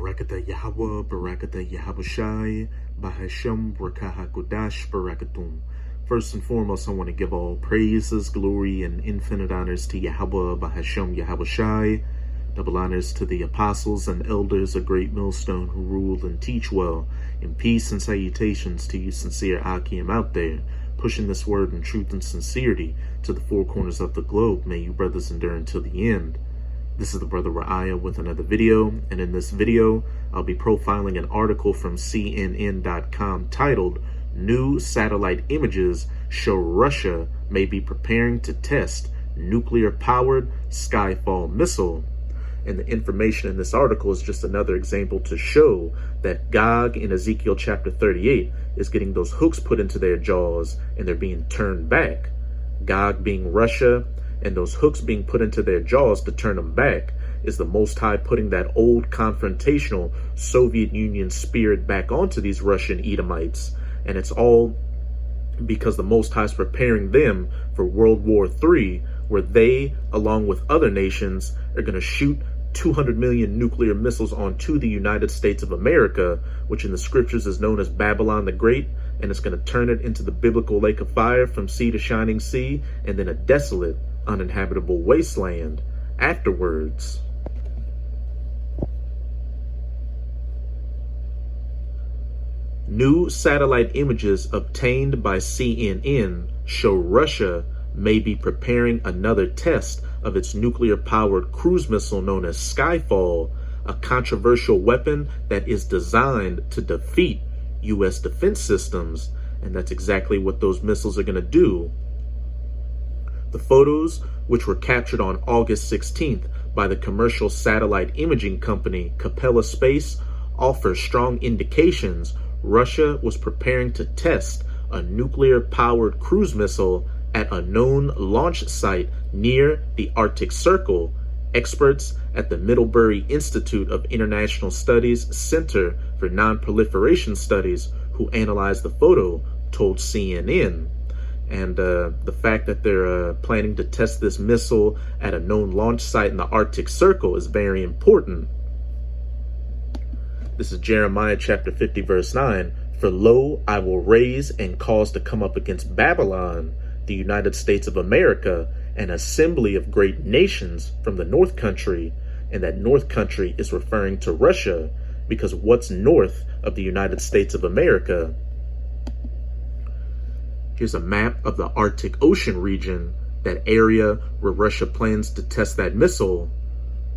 Barakatah Yahweh, Barakatah Yahabushai, Bahashem, Rakahakudash, Barakatum. First and foremost, I want to give all praises, glory, and infinite honors to Yahweh, Bahashem, Yahabushai. Double honors to the apostles and elders of Great Millstone who rule and teach well. And peace and salutations to you sincere Akim out there, pushing this word in truth and sincerity to the four corners of the globe. May you brothers endure until the end. This is the Brother Ra'aya with another video, and in this video, I'll be profiling an article from CNN.com titled, New Satellite Images Show Russia May Be Preparing to Test Nuclear-Powered Skyfall Missile. And the information in this article is just another example to show that Gog in Ezekiel chapter 38 is getting those hooks put into their jaws and they're being turned back. Gog being Russia, and those hooks being put into their jaws to turn them back is the Most High putting that old confrontational Soviet Union spirit back onto these Russian Edomites. And it's all because the Most High is preparing them for World War III, where they, along with other nations, are going to shoot 200 million nuclear missiles onto the United States of America, which in the scriptures is known as Babylon the Great, and it's going to turn it into the biblical lake of fire from sea to shining sea, and then a desolate, uninhabitable wasteland afterwards. New satellite images obtained by CNN show Russia may be preparing another test of its nuclear-powered cruise missile known as Skyfall, a controversial weapon that is designed to defeat U.S. defense systems, and that's exactly what those missiles are going to do. The photos, which were captured on August 16th by the commercial satellite imaging company Capella Space, offer strong indications Russia was preparing to test a nuclear-powered cruise missile at a known launch site near the Arctic Circle. Experts at the Middlebury Institute of International Studies Center for Non-Proliferation Studies who analyzed the photo told CNN. And the fact that they're planning to test this missile at a known launch site in the Arctic Circle is very important. This is Jeremiah chapter 50 verse 9. For lo, I will raise and cause to come up against Babylon, the United States of America, an assembly of great nations from the north country. And that north country is referring to Russia, because what's north of the United States of America? Here's a map of the Arctic Ocean region, that area where Russia plans to test that missile.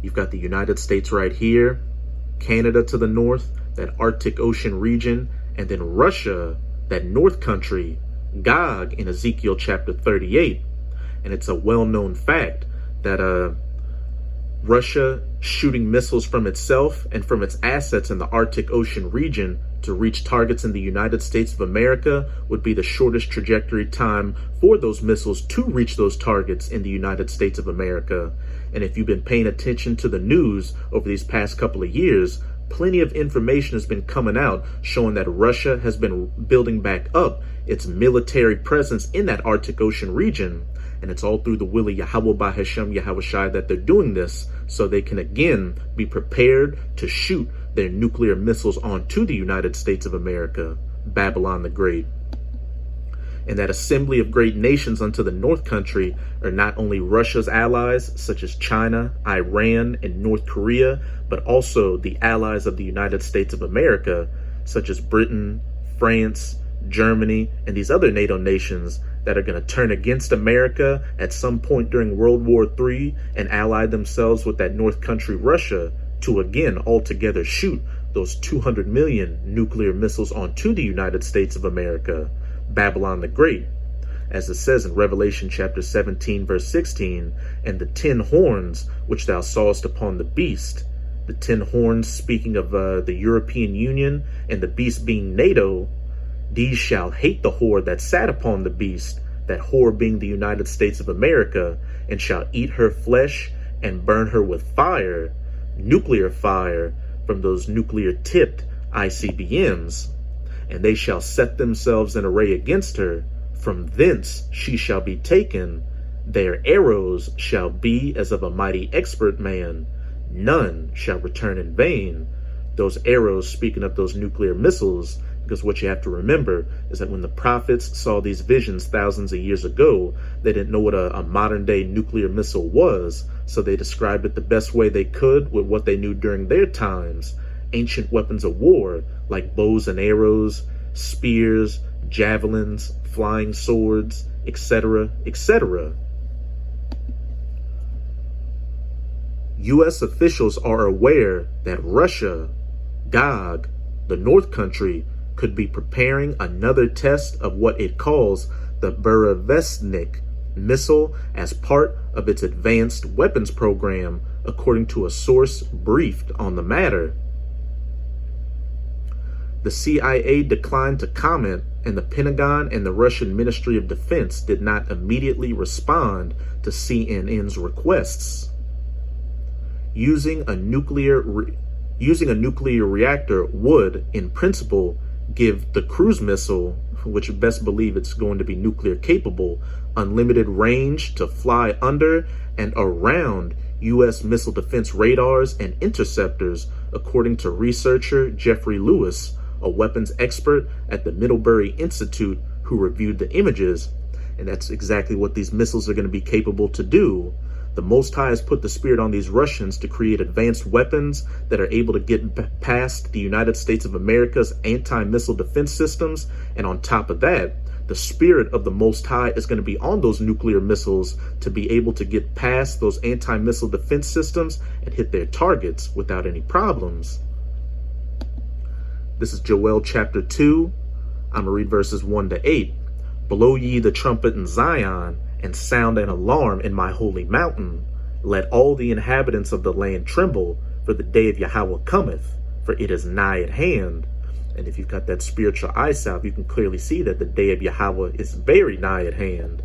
You've got the United States right here, Canada to the north, that Arctic Ocean region, and then Russia, that north country, Gog in Ezekiel chapter 38. And it's a well-known fact that Russia shooting missiles from itself and from its assets in the Arctic Ocean region to reach targets in the United States of America would be the shortest trajectory time for those missiles to reach those targets in the United States of America. And if you've been paying attention to the news over these past couple of years, plenty of information has been coming out showing that Russia has been building back up its military presence in that Arctic Ocean region. And it's all through the will of Yahweh Bahashem Yahawashi that they're doing this, so they can again be prepared to shoot their nuclear missiles onto the United States of America, Babylon the Great. And that assembly of great nations unto the north country are not only Russia's allies, such as China, Iran, and North Korea, but also the allies of the United States of America, such as Britain, France, Germany, and these other NATO nations that are going to turn against America at some point during World War III and ally themselves with that north country, Russia, to again altogether shoot those 200 million nuclear missiles onto the United States of America, Babylon the Great. As it says in Revelation chapter 17 verse 16, and the 10 horns which thou sawest upon the beast. The 10 horns speaking of the European Union, and the beast being NATO. These shall hate the whore that sat upon the beast, that whore being the United States of America, and shall eat her flesh and burn her with fire, nuclear fire, from those nuclear-tipped ICBMs. And they shall set themselves in array against her. From thence she shall be taken. Their arrows shall be as of a mighty expert man. None shall return in vain. those arrows, speaking of those nuclear missiles, because what you have to remember is that when the prophets saw these visions thousands of years ago, they didn't know what a modern day nuclear missile was, so they described it the best way they could with what they knew during their times. Ancient weapons of war, like bows and arrows, spears, javelins, flying swords, etc., etc. U.S. officials are aware that Russia, Gog, the North Country, could be preparing another test of what it calls the Burevestnik missile as part of its advanced weapons program, according to a source briefed on the matter. The CIA declined to comment, and the Pentagon and the Russian Ministry of Defense did not immediately respond to CNN's requests. Using a nuclear reactor would, in principle, give the cruise missile, which you best believe it's going to be nuclear capable, unlimited range to fly under and around U.S. missile defense radars and interceptors, according to researcher Jeffrey Lewis, a weapons expert at the Middlebury Institute who reviewed the images. And that's exactly what these missiles are going to be capable to do. The Most High has put the spirit on these Russians to create advanced weapons that are able to get past the United States of America's anti-missile defense systems. And on top of that, the spirit of the Most High is going to be on those nuclear missiles to be able to get past those anti-missile defense systems and hit their targets without any problems. This is Joel chapter 2. I'm going to read verses 1 to 8. Blow ye the trumpet in Zion, and sound an alarm in my holy mountain. Let all the inhabitants of the land tremble, for the day of Yahweh cometh, for it is nigh at hand. And if you've got that spiritual eye salve, you can clearly see that the day of Yahweh is very nigh at hand.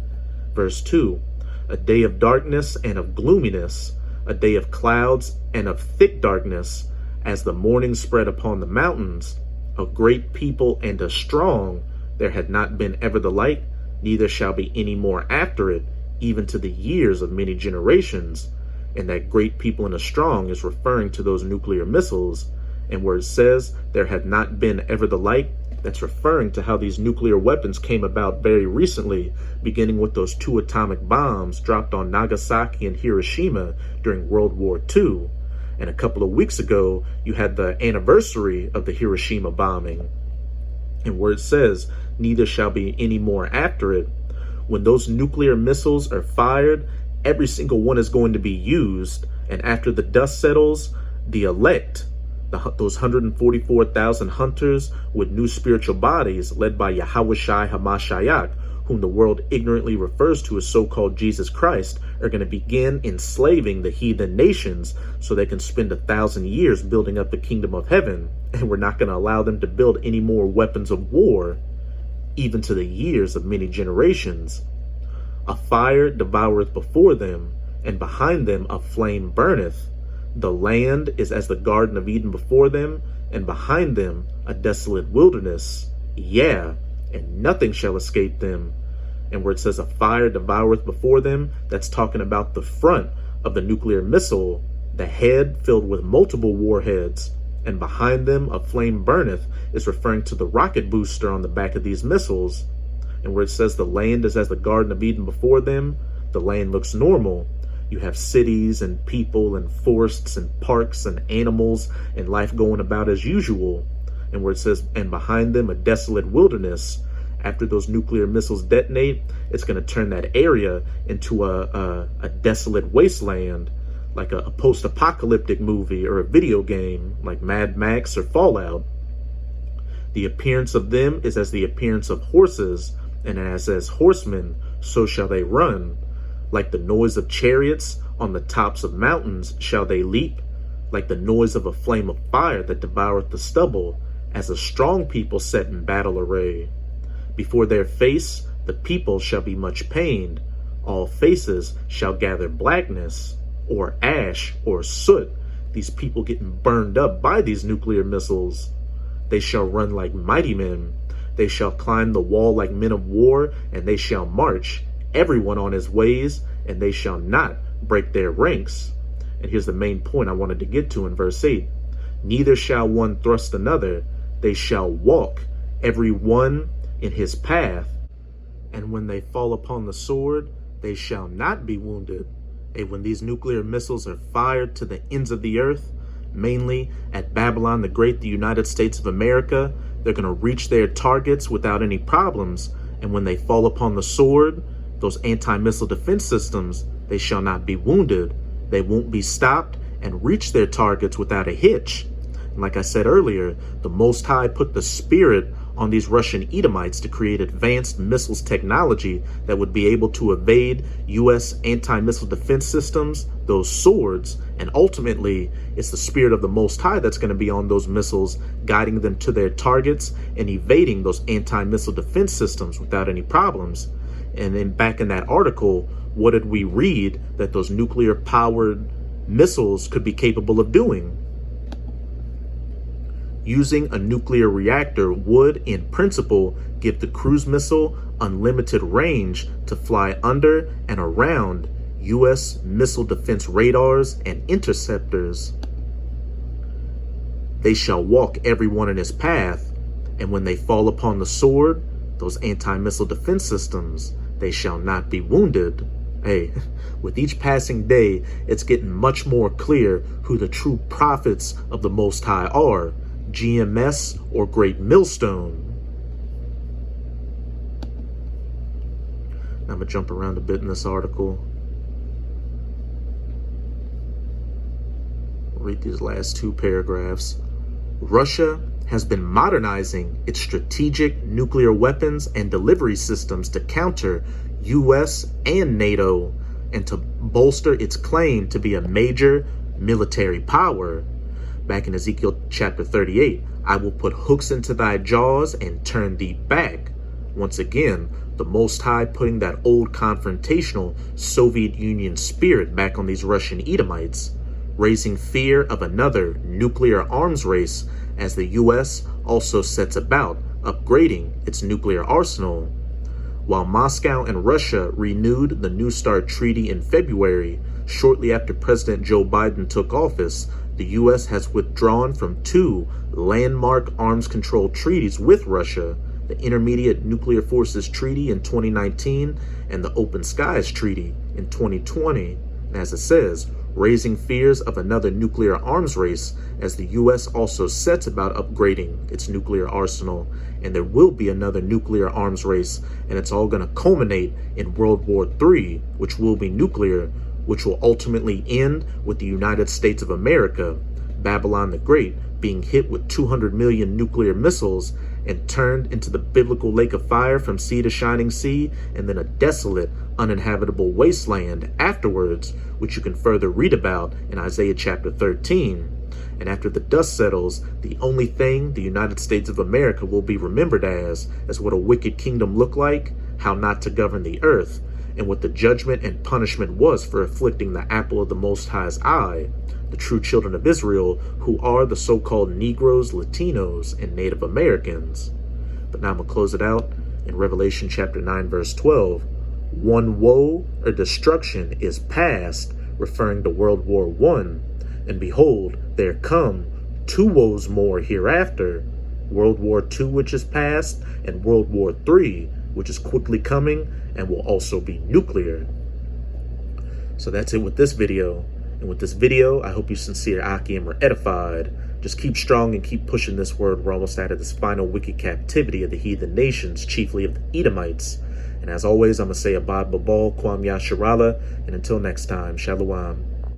Verse 2, a day of darkness and of gloominess, a day of clouds and of thick darkness, as the morning spread upon the mountains, a great people and a strong, there had not been ever the like, neither shall be any more after it, even to the years of many generations. And that great people and a strong is referring to those nuclear missiles. And where it says there had not been ever the like, that's referring to how these nuclear weapons came about very recently, beginning with those 2 atomic bombs dropped on Nagasaki and Hiroshima during World War II. And a couple of weeks ago, you had the anniversary of the Hiroshima bombing. And where it says, neither shall be any more after it. When those nuclear missiles are fired, every single one is going to be used. And after the dust settles, the elect, those 144,000 hunters with new spiritual bodies led by Yahweh Shai HaMashiach, whom the world ignorantly refers to as so-called Jesus Christ, are going to begin enslaving the heathen nations so they can spend 1,000 years building up the kingdom of heaven. And we're not going to allow them to build any more weapons of war, even to the years of many generations. A fire devoureth before them, and behind them a flame burneth. The land is as the Garden of Eden before them, and behind them a desolate wilderness. Yeah, and nothing shall escape them. And where it says a fire devoureth before them, that's talking about the front of the nuclear missile, the head filled with multiple warheads, and behind them a flame burneth is referring to the rocket booster on the back of these missiles. And where it says the land is as the Garden of Eden before them, the land looks normal. You have cities and people and forests and parks and animals and life going about as usual. And where it says, and behind them a desolate wilderness, after those nuclear missiles detonate, it's going to turn that area into a desolate wasteland, like a post-apocalyptic movie or a video game, like Mad Max or Fallout. The appearance of them is as the appearance of horses, and as horsemen, so shall they run. Like the noise of chariots on the tops of mountains shall they leap, like the noise of a flame of fire that devoureth the stubble, as a strong people set in battle array. Before their face the people shall be much pained, all faces shall gather blackness, or ash, or soot, these people getting burned up by these nuclear missiles. They shall run like mighty men, they shall climb the wall like men of war, and they shall march, everyone on his ways, and they shall not break their ranks. And here's the main point I wanted to get to in verse 8. Neither shall one thrust another. They shall walk, every one in his path. And when they fall upon the sword, they shall not be wounded. When these nuclear missiles are fired to the ends of the earth, mainly at Babylon the Great, the United States of America, they're going to reach their targets without any problems. And when they fall upon the sword, those anti-missile defense systems, they shall not be wounded. They won't be stopped and reach their targets without a hitch. And like I said earlier, the Most High put the spirit on these Russian Edomites to create advanced missiles technology that would be able to evade U.S. anti-missile defense systems, those swords, and ultimately it's the spirit of the Most High that's going to be on those missiles, guiding them to their targets and evading those anti-missile defense systems without any problems. And then back in that article, what did we read that those nuclear-powered missiles could be capable of doing? Using a nuclear reactor would, in principle, give the cruise missile unlimited range to fly under and around U.S. missile defense radars and interceptors. They shall walk every one in his path, and when they fall upon the sword, those anti-missile defense systems, they shall not be wounded. With each passing day, it's getting much more clear who the true prophets of the Most High are. GMS or Great Millstone. Now I'm going to jump around a bit in this article. Read these last two paragraphs. Russia has been modernizing its strategic nuclear weapons and delivery systems to counter U.S. and NATO and to bolster its claim to be a major military power. Back in Ezekiel chapter 38, I will put hooks into thy jaws and turn thee back. Once again, the Most High putting that old confrontational Soviet Union spirit back on these Russian Edomites, raising fear of another nuclear arms race as the U.S. also sets about upgrading its nuclear arsenal. While Moscow and Russia renewed the New START treaty in February, shortly after President Joe Biden took office, the U.S. has withdrawn from two landmark arms control treaties with Russia, the Intermediate Nuclear Forces Treaty in 2019 and the Open Skies Treaty in 2020. And as it says, raising fears of another nuclear arms race as the U.S. also sets about upgrading its nuclear arsenal. And there will be another nuclear arms race, and it's all going to culminate in World War III, which will be nuclear, which will ultimately end with the United States of America, Babylon the Great, being hit with 200 million nuclear missiles and turned into the biblical lake of fire from sea to shining sea, and then a desolate, uninhabitable wasteland afterwards, which you can further read about in Isaiah chapter 13. And after the dust settles, the only thing the United States of America will be remembered as what a wicked kingdom looked like, how not to govern the earth, and what the judgment and punishment was for afflicting the apple of the Most High's eye, the true children of Israel, who are the so-called Negroes, Latinos, and Native Americans. But now I'm going to close it out in Revelation chapter 9, verse 12. One woe or destruction is past, referring to World War I. And behold, there come two woes more hereafter, World War II, which is past, and World War III, which is quickly coming and will also be nuclear. So that's it with this video. And with this video, I hope you sincere Akim are edified. Just keep strong and keep pushing this word. We're almost out of this final wicked captivity of the heathen nations, chiefly of the Edomites. And as always, I'm going to say Abad Babal, Kwam Yasharala, and until next time, Shalom.